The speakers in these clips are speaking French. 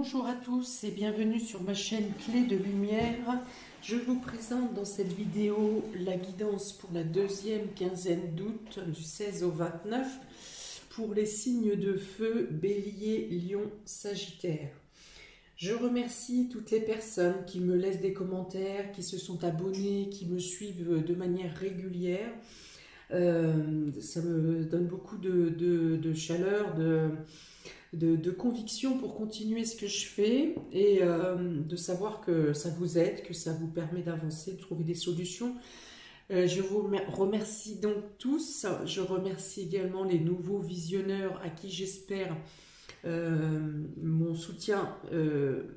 Bonjour à tous et bienvenue sur ma chaîne Clé de Lumière. Je vous présente dans cette vidéo la guidance pour la deuxième quinzaine d'août du 16 au 29 pour les signes de feu Bélier, Lion, Sagittaire. Je remercie toutes les personnes qui me laissent des commentaires, qui se sont abonnées, qui me suivent de manière régulière. Ça me donne beaucoup de chaleur, de conviction pour continuer ce que je fais et de savoir que ça vous aide, que ça vous permet d'avancer, de trouver des solutions. Je vous remercie donc tous. Je remercie également les nouveaux visionneurs à qui j'espère mon soutien,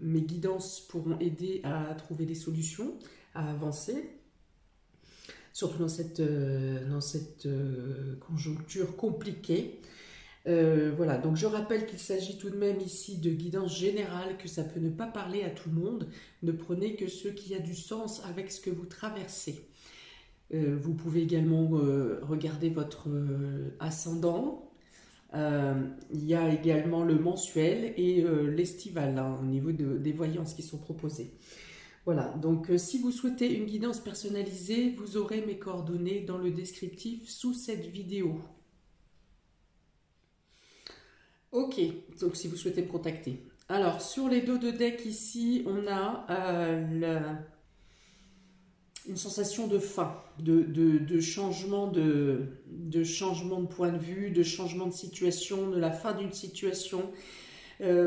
mes guidances pourront aider à trouver des solutions, à avancer. Surtout dans cette conjoncture compliquée. Voilà, donc je rappelle qu'il s'agit tout de même ici de guidance générale, que ça peut ne pas parler à tout le monde. Ne prenez que ce qui a du sens avec ce que vous traversez. Vous pouvez également regarder votre ascendant. Il y a également le mensuel et l'estival hein, au niveau des voyances qui sont proposées. Voilà, donc si vous souhaitez une guidance personnalisée, vous aurez mes coordonnées dans le descriptif sous cette vidéo. Ok, donc si vous souhaitez me contacter. Alors, sur les dos de deck ici, on a une sensation de fin, de changement de changement de point de vue, de changement de situation, de la fin d'une situation.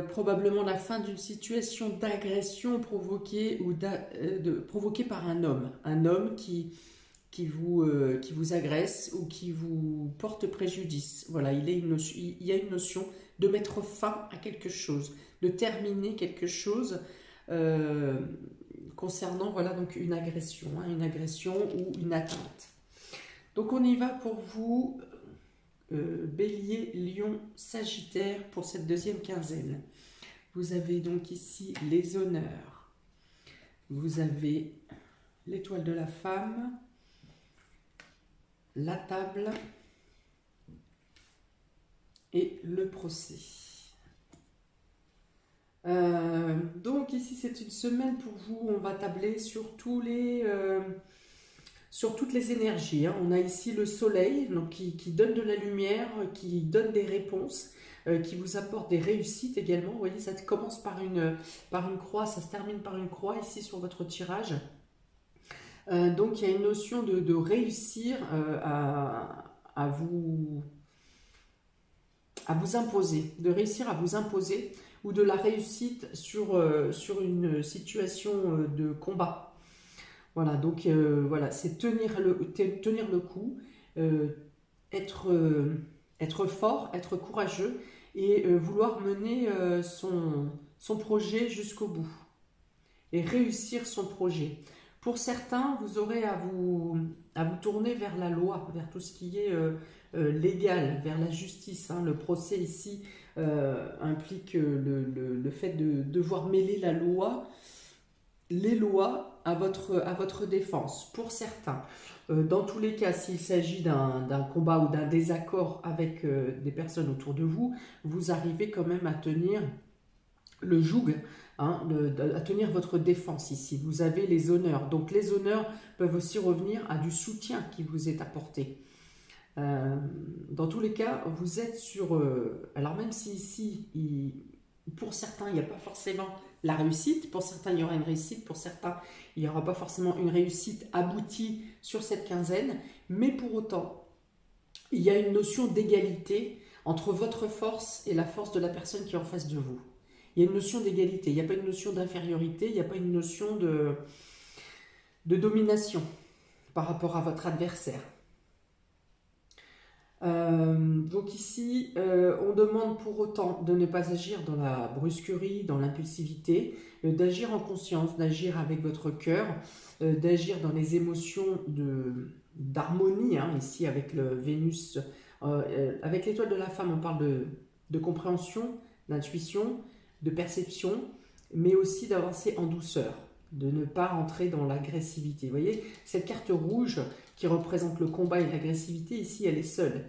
Probablement la fin d'une situation d'agression provoquée par un homme qui vous agresse ou qui vous porte préjudice. Voilà, il y a une notion de mettre fin à quelque chose, de terminer quelque chose concernant voilà, donc une agression ou une atteinte. Donc on y va pour vous. Bélier, Lion, Sagittaire pour cette deuxième quinzaine. Vous avez donc ici les honneurs. Vous avez l'étoile de la femme, la table et le procès. Donc ici c'est une semaine pour vous, on va tabler sur toutes les énergies. On a ici le soleil donc qui donne de la lumière, qui donne des réponses, qui vous apporte des réussites également. Vous voyez, ça commence par une croix, ça se termine par une croix ici sur votre tirage. Donc il y a une notion de réussir à vous imposer, de réussir à vous imposer ou de la réussite sur une situation de combat. Voilà, donc voilà, c'est tenir le coup, être fort, être courageux et vouloir mener son projet jusqu'au bout et réussir son projet. Pour certains, vous aurez à vous tourner vers la loi, vers tout ce qui est légal, vers la justice. Le procès ici implique le fait de devoir mêler les lois à votre défense. Pour certains, dans tous les cas, s'il s'agit d'un combat ou d'un désaccord avec des personnes autour de vous, vous arrivez quand même à tenir le joug, à tenir votre défense ici. Vous avez les honneurs. Donc les honneurs peuvent aussi revenir à du soutien qui vous est apporté. Dans tous les cas, vous êtes sur... alors même si ici, pour certains, il n'y a pas forcément la réussite, pour certains, il y aura une réussite, pour certains, il n'y aura pas forcément une réussite aboutie sur cette quinzaine, mais pour autant, il y a une notion d'égalité entre votre force et la force de la personne qui est en face de vous. Il y a une notion d'égalité, il n'y a pas une notion d'infériorité, il n'y a pas une notion de domination par rapport à votre adversaire. Donc ici, on demande pour autant de ne pas agir dans la brusquerie, dans l'impulsivité, d'agir en conscience, d'agir avec votre cœur, d'agir dans les émotions d'harmonie, ici avec le Vénus. Avec l'étoile de la femme, on parle de compréhension, d'intuition, de perception, mais aussi d'avancer en douceur, de ne pas rentrer dans l'agressivité. Vous voyez, cette carte rouge qui représente le combat et l'agressivité, ici, elle est seule.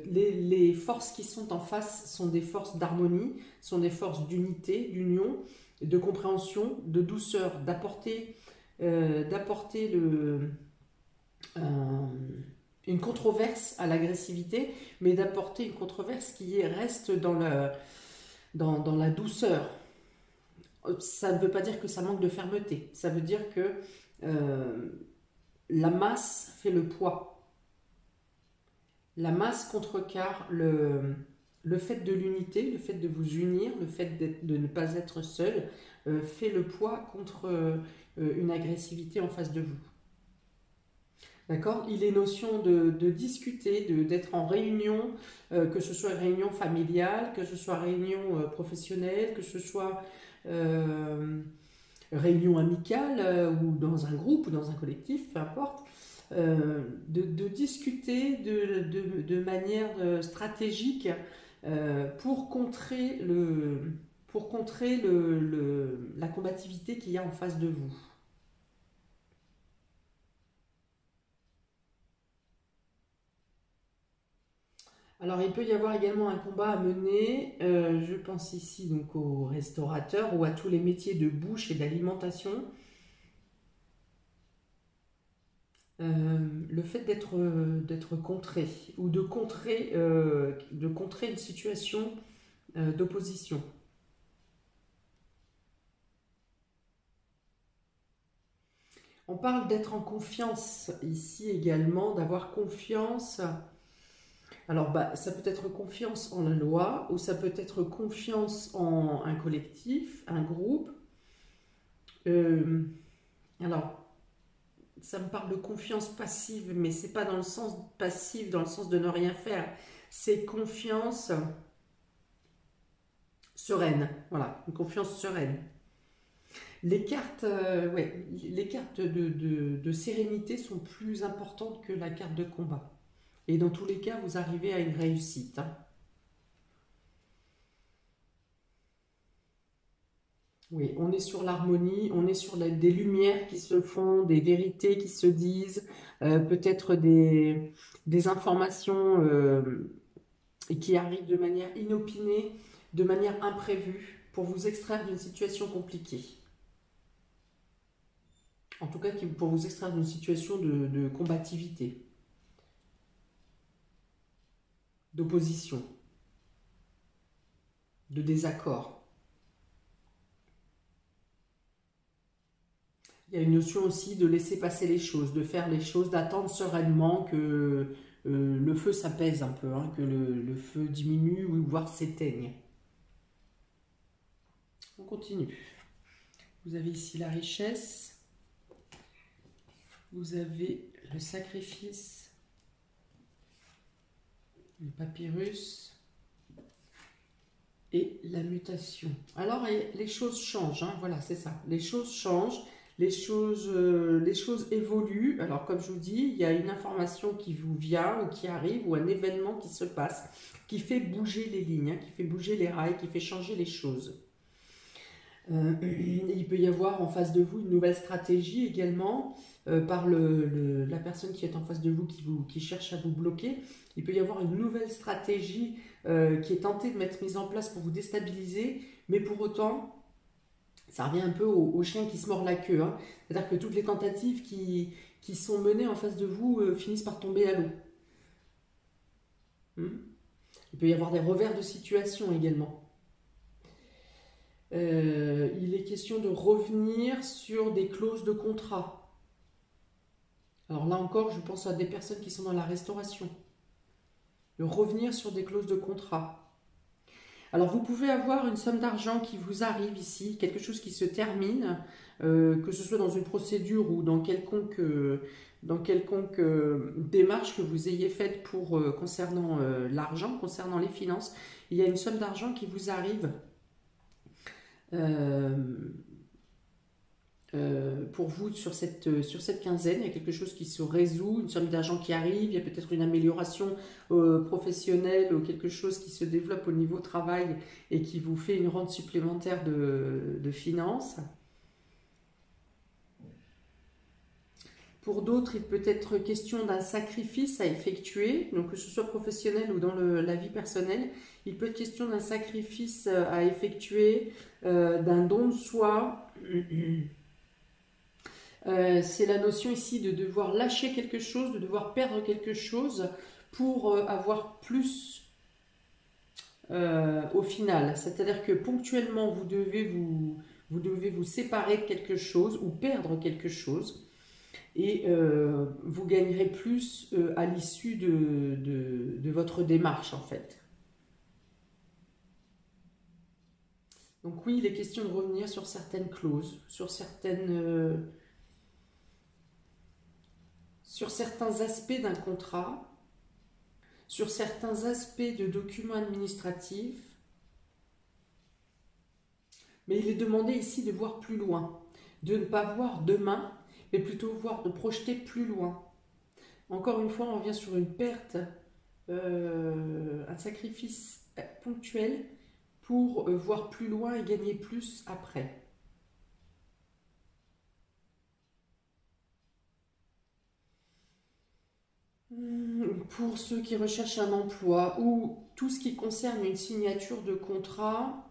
Les forces qui sont en face sont des forces d'harmonie, sont des forces d'unité, d'union, de compréhension, de douceur, d'apporter une controverse à l'agressivité, mais d'apporter une controverse qui reste dans la douceur. Ça ne veut pas dire que ça manque de fermeté, ça veut dire que la masse fait le poids. La masse contrecarre le fait de l'unité, le fait de vous unir, le fait de ne pas être seul, fait le poids contre une agressivité en face de vous. D'accord? Il est notion de discuter, d'être en réunion, que ce soit réunion familiale, que ce soit réunion professionnelle, que ce soit réunion amicale ou dans un groupe ou dans un collectif, peu importe. De discuter de manière stratégique pour contrer la combativité qu'il y a en face de vous. Alors, il peut y avoir également un combat à mener, je pense ici donc aux restaurateurs ou à tous les métiers de bouche et d'alimentation. Le fait d'être contré ou de contrer une situation d'opposition. On parle d'être en confiance ici également, d'avoir confiance. Alors, ça peut être confiance en la loi ou ça peut être confiance en un collectif, un groupe. Alors, ça me parle de confiance passive, mais c'est pas dans le sens passif, dans le sens de ne rien faire. C'est confiance sereine. Voilà, une confiance sereine. Les cartes, les cartes de sérénité sont plus importantes que la carte de combat. Et dans tous les cas, vous arrivez à une réussite. Hein. Oui, on est sur l'harmonie, on est sur des lumières qui se font, des vérités qui se disent, peut-être des informations qui arrivent de manière inopinée, de manière imprévue, pour vous extraire d'une situation compliquée. En tout cas, pour vous extraire d'une situation de combativité, d'opposition, de désaccord. Il y a une notion aussi de laisser passer les choses, de faire les choses, d'attendre sereinement que le feu s'apaise un peu, hein, que le feu diminue ou voire s'éteigne. On continue. Vous avez ici la richesse, vous avez le sacrifice, le papyrus et la mutation. Alors les choses changent, hein, voilà, c'est ça. Les choses changent. Les choses évoluent. Alors, comme je vous dis, il y a une information qui vous vient ou qui arrive ou un événement qui se passe qui fait bouger les lignes, hein, qui fait bouger les rails, qui fait changer les choses. Il peut y avoir en face de vous une nouvelle stratégie également par la personne qui est en face de vous qui cherche à vous bloquer. Il peut y avoir une nouvelle stratégie qui est tentée de mettre mise en place pour vous déstabiliser, mais pour autant... Ça revient un peu au chien qui se mord la queue. Hein. C'est-à-dire que toutes les tentatives qui sont menées en face de vous finissent par tomber à l'eau. Il peut y avoir des revers de situation également. Il est question de revenir sur des clauses de contrat. Alors là encore, je pense à des personnes qui sont dans la restauration. De revenir sur des clauses de contrat. Alors vous pouvez avoir une somme d'argent qui vous arrive ici, quelque chose qui se termine, que ce soit dans une procédure ou dans quelconque démarche que vous ayez faite concernant l'argent, concernant les finances. Il y a une somme d'argent qui vous arrive pour vous sur cette quinzaine. Il y a quelque chose qui se résout, une somme d'argent qui arrive, il y a peut-être une amélioration professionnelle ou quelque chose qui se développe au niveau travail et qui vous fait une rente supplémentaire de finances. Pour d'autres, il peut être question d'un sacrifice à effectuer, donc que ce soit professionnel ou dans la vie personnelle. Il peut être question d'un sacrifice à effectuer, d'un don de soi. C'est la notion ici de devoir lâcher quelque chose, de devoir perdre quelque chose pour avoir plus au final. C'est-à-dire que ponctuellement, vous devez vous séparer de quelque chose ou perdre quelque chose et vous gagnerez plus à l'issue de votre démarche en fait. Donc oui, il est question de revenir sur certaines clauses, sur certains aspects d'un contrat, sur certains aspects de documents administratifs, mais il est demandé ici de voir plus loin, de ne pas voir demain, mais plutôt voir, de projeter plus loin. Encore une fois, on revient sur une perte, un sacrifice ponctuel pour voir plus loin et gagner plus après. Pour ceux qui recherchent un emploi ou tout ce qui concerne une signature de contrat,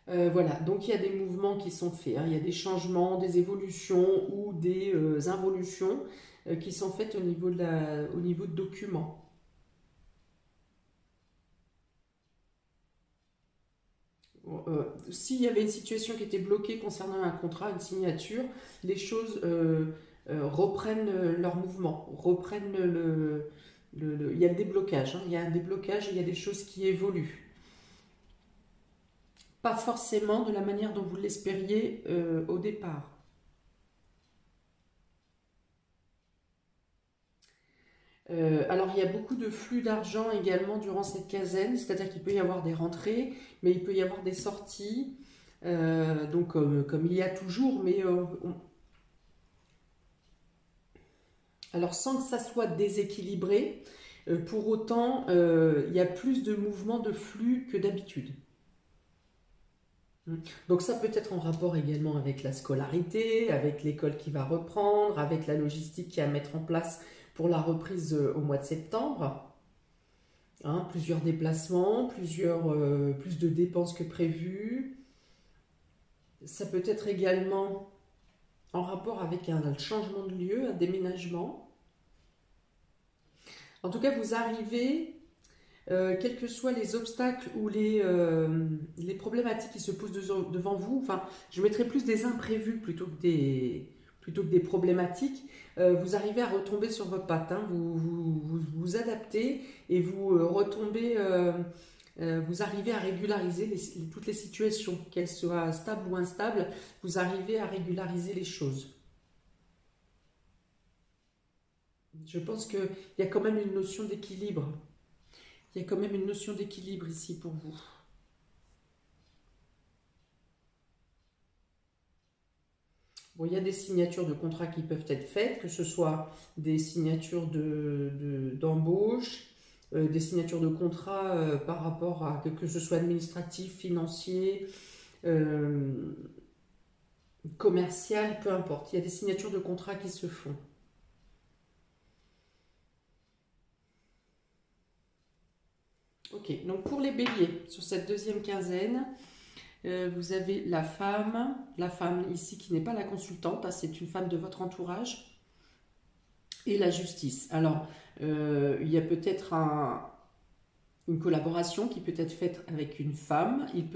voilà, donc il y a des mouvements qui sont faits, hein. Il y a des changements, des évolutions ou des involutions qui sont faites au niveau de documents. S'il y avait une situation qui était bloquée concernant un contrat, une signature, les choses reprennent leur mouvement, reprennent il y a le déblocage, hein. Il y a un déblocage, il y a des choses qui évoluent. Pas forcément de la manière dont vous l'espériez au départ. Alors il y a beaucoup de flux d'argent également durant cette quinzaine, c'est-à-dire qu'il peut y avoir des rentrées, mais il peut y avoir des sorties, donc comme il y a toujours, mais alors sans que ça soit déséquilibré, pour autant il y a plus de mouvements de flux que d'habitude. Donc ça peut être en rapport également avec la scolarité, avec l'école qui va reprendre, avec la logistique qui est à mettre en place pour la reprise au mois de septembre. Hein, plusieurs déplacements, plus de dépenses que prévu. Ça peut être également en rapport avec un changement de lieu, un déménagement. En tout cas, vous arrivez, quels que soient les obstacles ou les problématiques qui se posent devant vous, enfin, je mettrais plus des imprévus plutôt que des problématiques, vous arrivez à retomber sur vos pattes, hein. Vous adaptez et vous retombez, vous arrivez à régulariser toutes les situations, qu'elles soient stables ou instables, vous arrivez à régulariser les choses. Je pense qu'il y a quand même une notion d'équilibre. Il y a quand même une notion d'équilibre ici pour vous. Bon, il y a des signatures de contrats qui peuvent être faites, que ce soit des signatures d'embauche, des signatures de contrats par rapport à que ce soit administratif, financier, euh, commercial, peu importe. Il y a des signatures de contrats qui se font. Ok, donc pour les béliers, sur cette deuxième quinzaine, vous avez la femme ici qui n'est pas la consultante, hein, c'est une femme de votre entourage, et la justice. Alors, il y a peut-être une collaboration qui peut être faite avec une femme. Il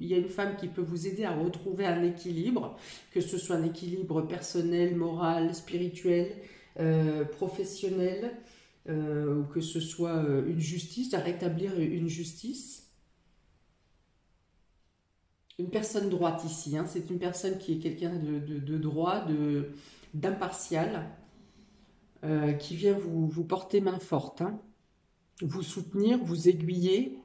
y a une femme qui peut vous aider à retrouver un équilibre, que ce soit un équilibre personnel, moral, spirituel, professionnel, ou que ce soit une justice, à rétablir une justice. Une personne droite ici, hein, c'est une personne qui est quelqu'un de droit, d'impartial, qui vient vous porter main forte, hein, vous soutenir, vous aiguiller,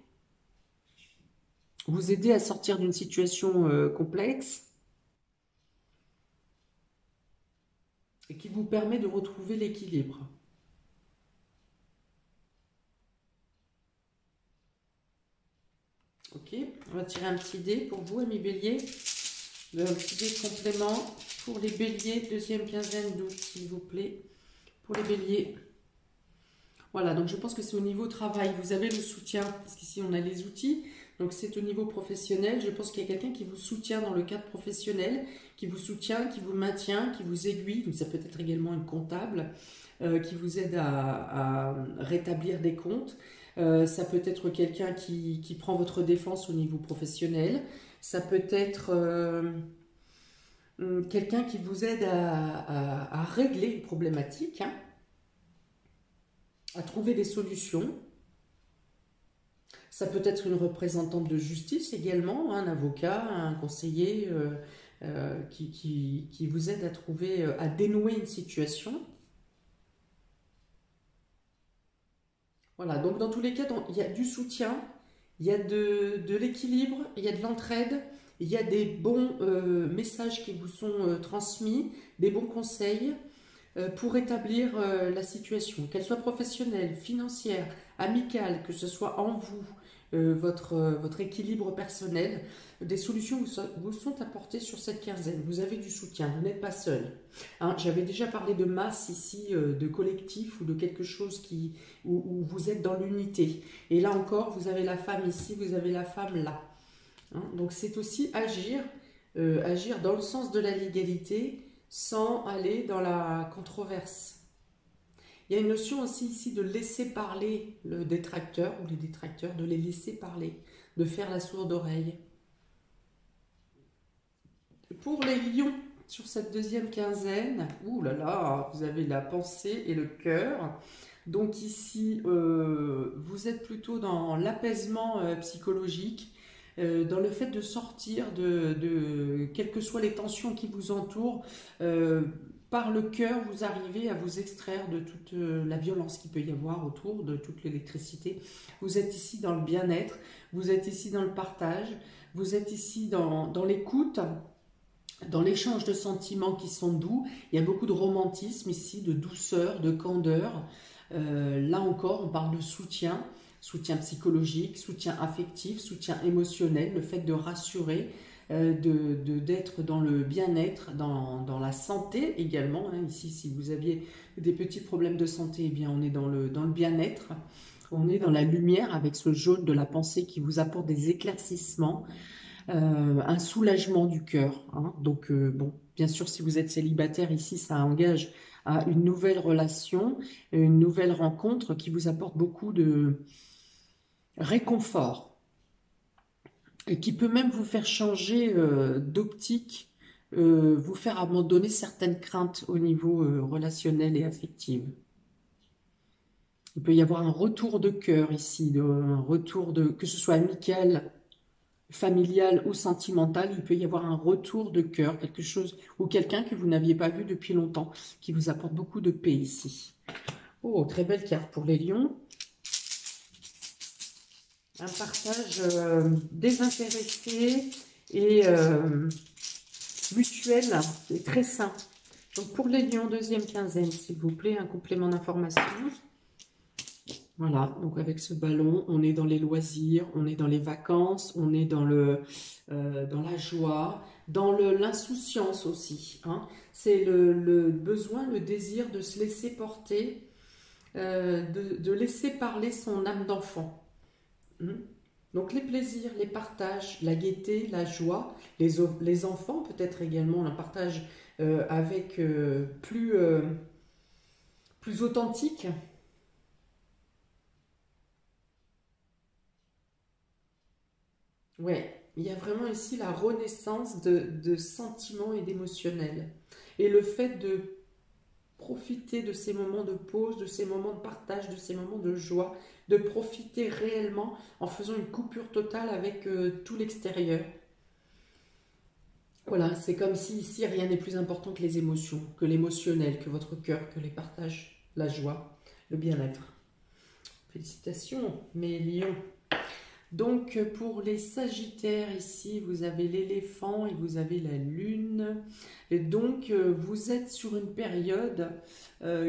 vous aider à sortir d'une situation complexe et qui vous permet de retrouver l'équilibre. Ok, on va tirer un petit dé pour vous, amis bélier. Un petit dé de complément pour les béliers, deuxième quinzaine d'août, s'il vous plaît. Pour les béliers. Voilà, donc je pense que c'est au niveau travail. Vous avez le soutien, parce qu'ici on a les outils. Donc c'est au niveau professionnel. Je pense qu'il y a quelqu'un qui vous soutient dans le cadre professionnel, qui vous soutient, qui vous maintient, qui vous aiguille. Donc ça peut être également une comptable qui vous aide à rétablir des comptes. Ça peut être quelqu'un qui prend votre défense au niveau professionnel. Ça peut être quelqu'un qui vous aide à régler une problématique, hein, à trouver des solutions. Ça peut être une représentante de justice également, un avocat, un conseiller qui vous aide à trouver, à dénouer une situation. Voilà, donc dans tous les cas, il y a du soutien, il y a de l'équilibre, il y a de l'entraide, il y a des bons messages qui vous sont transmis, des bons conseils pour établir la situation, qu'elle soit professionnelle, financière, amicale, que ce soit en vous, votre équilibre personnel, des solutions vous sont apportées sur cette quinzaine. Vous avez du soutien, vous n'êtes pas seul. Hein, j'avais déjà parlé de masse ici, de collectif ou de quelque chose où vous êtes dans l'unité. Et là encore, vous avez la femme ici, vous avez la femme là. Hein, donc c'est aussi agir dans le sens de la légalité sans aller dans la controverse. Il y a une notion aussi ici de laisser parler le détracteur ou les détracteurs, de les laisser parler, de faire la sourde oreille. Pour les lions, sur cette deuxième quinzaine, ouh là là, vous avez la pensée et le cœur. Donc ici, vous êtes plutôt dans l'apaisement psychologique, dans le fait de sortir de quelles que soient les tensions qui vous entourent. Par le cœur, vous arrivez à vous extraire de toute la violence qu'il peut y avoir autour, de toute l'électricité. Vous êtes ici dans le bien-être, vous êtes ici dans le partage, vous êtes ici dans l'écoute, dans l'échange de sentiments qui sont doux. Il y a beaucoup de romantisme ici, de douceur, de candeur. Là encore, on parle de soutien, soutien psychologique, soutien affectif, soutien émotionnel, le fait de rassurer, d'être dans le bien-être, dans la santé également. Hein. Ici, si vous aviez des petits problèmes de santé, eh bien, on est dans le bien-être. On est dans la lumière avec ce jaune de la pensée qui vous apporte des éclaircissements, un soulagement du cœur. Hein. Donc, bon, bien sûr, si vous êtes célibataire, ici, ça engage à une nouvelle relation, une nouvelle rencontre qui vous apporte beaucoup de réconfort et qui peut même vous faire changer d'optique, vous faire abandonner certaines craintes au niveau relationnel et affectif. Il peut y avoir un retour de cœur ici, un retour que ce soit amical, familial ou sentimental, il peut y avoir un retour de cœur, quelque chose ou quelqu'un que vous n'aviez pas vu depuis longtemps, qui vous apporte beaucoup de paix ici. Oh, très belle carte pour les lions. Un partage désintéressé et mutuel et très sain. Donc pour les lions, deuxième quinzaine, s'il vous plaît, un complément d'information. Voilà, donc avec ce ballon, on est dans les loisirs, on est dans les vacances, on est dans la joie, dans l'insouciance aussi. Hein. C'est le besoin, le désir de se laisser porter, de laisser parler son âme d'enfant. Donc les plaisirs, les partages, la gaieté, la joie, les enfants peut-être également un partage avec plus authentique. Ouais, il y a vraiment ici la renaissance de sentiments et d'émotionnels. Et le fait de profiter de ces moments de pause, de ces moments de partage, de ces moments de joie, de profiter réellement en faisant une coupure totale avec tout l'extérieur. Voilà, c'est comme si ici rien n'est plus important que les émotions, que l'émotionnel, que votre cœur, que les partages, la joie, le bien-être. Félicitations mes lions. Donc pour les sagittaires ici, vous avez l'éléphant et vous avez la lune. Et donc vous êtes sur une période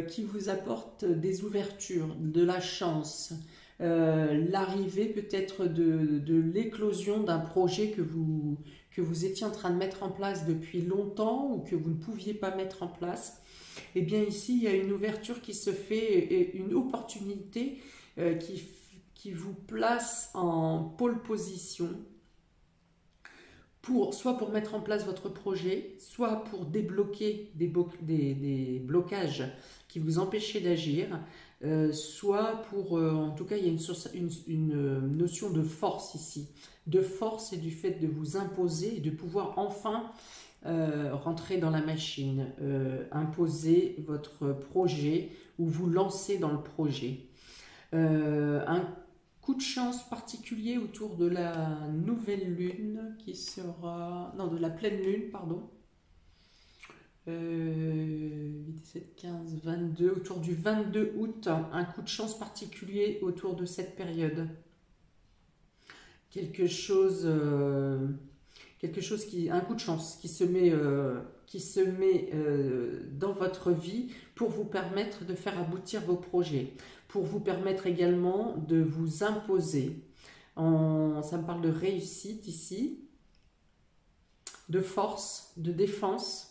qui vous apporte des ouvertures, de la chance, l'arrivée peut-être de l'éclosion d'un projet que vous étiez en train de mettre en place depuis longtemps ou que vous ne pouviez pas mettre en place. Et bien ici, il y a une ouverture qui se fait, et une opportunité qui vous place en pole position, soit pour mettre en place votre projet, soit pour débloquer des blocages qui vous empêchaient d'agir, soit pour, en tout cas, il y a une notion de force ici, de force et du fait de vous imposer et de pouvoir enfin rentrer dans la machine, imposer votre projet ou vous lancer dans le projet. Un coup de chance particulier autour de la nouvelle lune qui sera... Non, de la pleine lune, pardon. 17, 15, 22, autour du 22 août, un coup de chance particulier autour de cette période. Quelque chose un coup de chance qui se met dans votre vie pour vous permettre de faire aboutir vos projets, pour vous permettre également de vous imposer. Ça me parle de réussite ici, de force, de défense,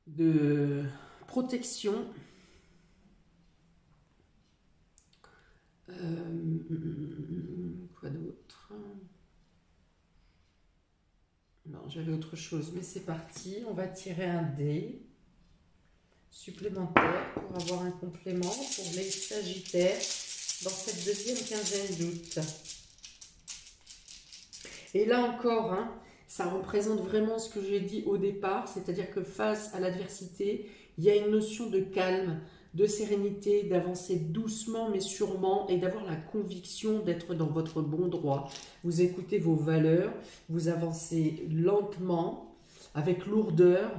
de protection. Quoi d'autre? Non, j'avais autre chose, mais c'est parti. On va tirer un dé supplémentaire pour avoir un complément pour les Sagittaires dans cette deuxième quinzaine d'août. Et là encore, hein, ça représente vraiment ce que j'ai dit au départ, c'est-à-dire que face à l'adversité, il y a une notion de calme, de sérénité, d'avancer doucement mais sûrement et d'avoir la conviction d'être dans votre bon droit. Vous écoutez vos valeurs, vous avancez lentement, avec lourdeur,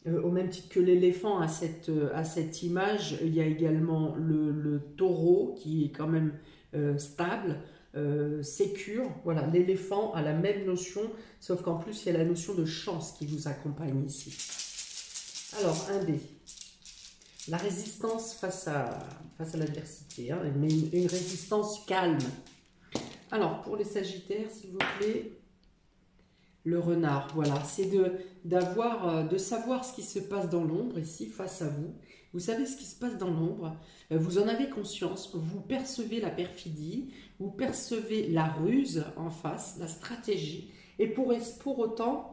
au même titre que l'éléphant à cette image. Il y a également le taureau qui est quand même stable, sécure. Voilà, l'éléphant a la même notion, sauf qu'en plus il y a la notion de chance qui vous accompagne ici. Alors, un dé. La résistance face à l'adversité, hein, mais une résistance calme. Alors, pour les Sagittaires, s'il vous plaît, le renard, voilà, c'est de savoir ce qui se passe dans l'ombre ici, face à vous. Vous savez ce qui se passe dans l'ombre, vous en avez conscience, vous percevez la perfidie, vous percevez la ruse en face, la stratégie, et pour autant,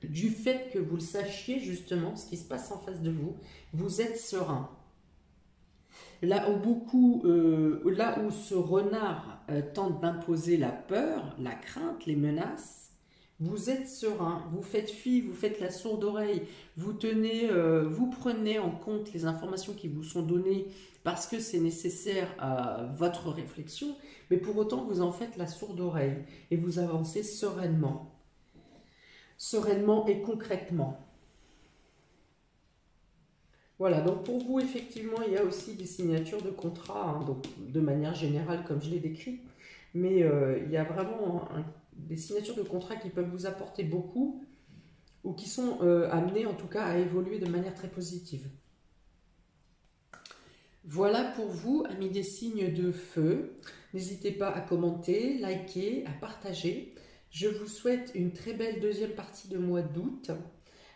du fait que vous le sachiez justement, ce qui se passe en face de vous, vous êtes serein. Là où ce renard tente d'imposer la peur, la crainte, les menaces, vous êtes serein, vous faites fi, vous faites la sourde oreille, vous prenez en compte les informations qui vous sont données parce que c'est nécessaire à votre réflexion, mais pour autant vous en faites la sourde oreille et vous avancez sereinement et concrètement. Voilà, donc pour vous, effectivement, il y a aussi des signatures de contrats, hein, donc de manière générale, comme je l'ai décrit, mais il y a vraiment des signatures de contrats qui peuvent vous apporter beaucoup, ou qui sont amenées, en tout cas, à évoluer de manière très positive. Voilà pour vous, amis des signes de feu. N'hésitez pas à commenter, liker, à partager. Je vous souhaite une très belle deuxième partie de mois d'août.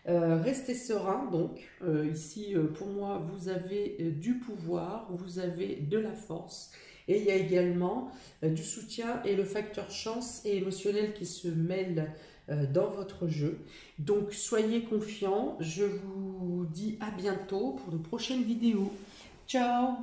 Restez serein, donc ici pour moi vous avez du pouvoir, vous avez de la force et il y a également du soutien et le facteur chance et émotionnel qui se mêlent dans votre jeu. Donc soyez confiants, je vous dis à bientôt pour de prochaines vidéos. Ciao!